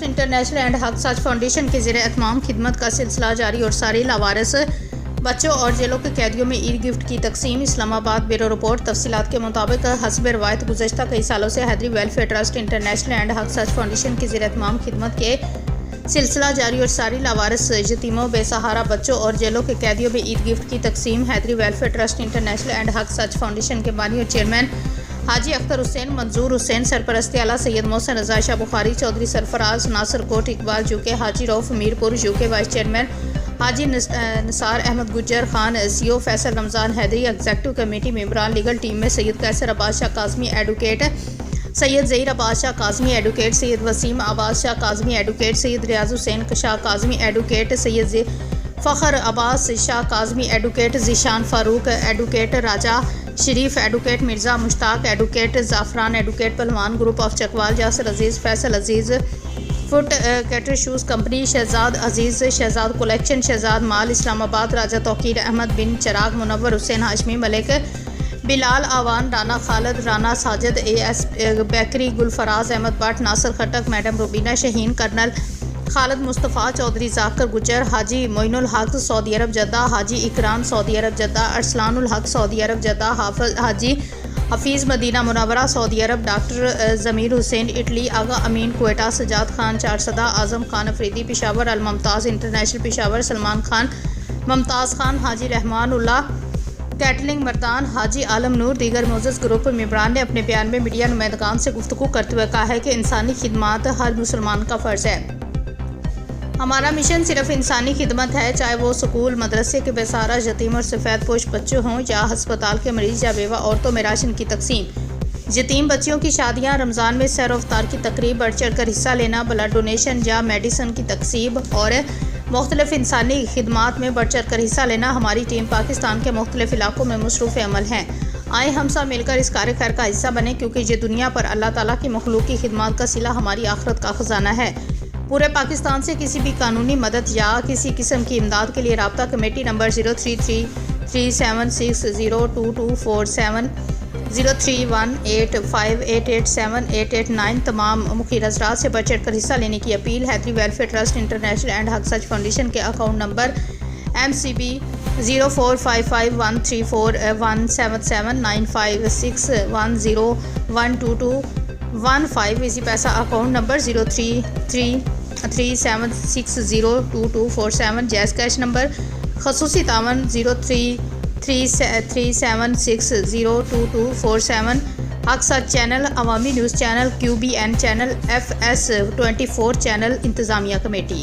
International and Haq Sach foundation کے زیر اہتمام خدمت کا سلسلہ جاری اور ساری لاوارث بچوں اور جیلوں کے قیدیوں میں عید گفٹ کی تقسیم۔ اسلام آباد بیورو رپورٹ۔ تفصیلات کے مطابق حسب روایت گزشتہ کئی سالوں سے حیدری welfare trust international and Haq Sach foundation کے زیر اہتمام خدمت کے سلسلہ جاری اور ساری لاوارث یتیموں، بے سہارا بچوں اور جیلوں کے قیدیوں میں عید گفٹ کی تقسیم۔ حیدری welfare trust international and Haq Sach foundation کے بانی اور چیئرمین حاجی اختر حسین، منظور حسین، سرپرست اعلیٰ سید محسن رضا شاہ بخاری، چودھری سرفراز، ناصر کوٹ اقبال یوکے، حاجی رؤف میرپور یوکے، وائس چیئرمین حاجی نثار احمد گجر خان، CO فیصل رمضان حیدری، ایگزیکٹو کمیٹی ممبران، لیگل ٹیم میں سید قیصر عباس شاہ کاظمی ایڈوکیٹ، سید ظہیر عباس شاہ کاظمی ایڈوکیٹ، سید وسیم عباس شاہ کاظمی ایڈوکیٹ، سید ریاض حسین شاہ کاظمی ایڈوکیٹ، سید فخر عباس شاہ Kazmi advocate, Zeeshan Farooq advocate, Raja Sharif advocate, Mirza Mushtaq advocate, Zafran advocate, Pahalwan group of Chakwal, Yasir Aziz, Faisal Aziz, فٹ کیٹر shoes company, Shahzad Aziz, Shahzad collection, Shahzad mall, Islamabad, Raja Tauqeer Ahmed بن Chiragh, Munawar Hussain Hashmi Malik, Bilal Awan, Rana Khalid, Rana Sajid, AS bakery, Gulfaraz Ahmed Butt, Nasir Khattak, madam Rubina Shaheen, colonel Khalid Mustafa, Chaudhry Zakir Gujjar, Haji Moin الحق سعودی عرب Jeddah, حاجی اکرام سعودی عرب Jeddah, Arsalan الحق سعودی عرب Jeddah, حاجی حفیظ مدینہ منورہ سعودی عرب، doctor ضمیر حسین Italy, آغا امین Quetta, Sajjad Khan Charsadda, Azam Khan Afridi Peshawar, الممتاز international Peshawar, Salman Khan, ممتاز خان، حاجی رحمان اللہ کیٹلنگ مردان، حاجی عالم نور، دیگر معزز group ممبران نے اپنے بیان میں میڈیا نمائندگان سے گفتگو کرتے ہوئے کہا ہے کہ انسانی خدمات ہر مسلمان کا فرض ہے۔ ہمارا مشن صرف انسانی خدمت ہے، چاہے وہ سکول، مدرسے کے بے سہارا یتیم اور سفید پوش بچے ہوں یا ہسپتال کے مریض یا بیوہ عورتوں میں راشن کی تقسیم، یتیم بچیوں کی شادیاں، رمضان میں سحر و افطار کی تقریب، بڑھ چڑھ کر حصہ لینا، بلڈ ڈونیشن یا میڈیسن کی تقسیم اور مختلف انسانی خدمات میں بڑھ چڑھ کر حصہ لینا۔ ہماری ٹیم پاکستان کے مختلف علاقوں میں مصروف عمل ہے۔ آئیں ہم سب مل کر اس کار خیر کا حصہ بنیں، کیونکہ یہ دنیا پر اللہ تعالیٰ کی مخلوق کی خدمات کا صلہ ہماری آخرت کا خزانہ ہے۔ پورے پاکستان سے کسی بھی قانونی مدد یا کسی قسم کی امداد کے لیے رابطہ کمیٹی نمبر 033376022470 03185887889 تمام مخیر حضرات سے بڑھ چڑھ کر حصہ لینے کی اپیل۔ Haidri welfare trust international and Haq Sach foundation کے account number MCB 045513495610122115 Easypaisa account number 033376022470 JazzCash number خصوصی تعاون 033376022470 Haq Sach channel, Awami news channel, QBN channel, FS 24 channel, انتظامیہ کمیٹی۔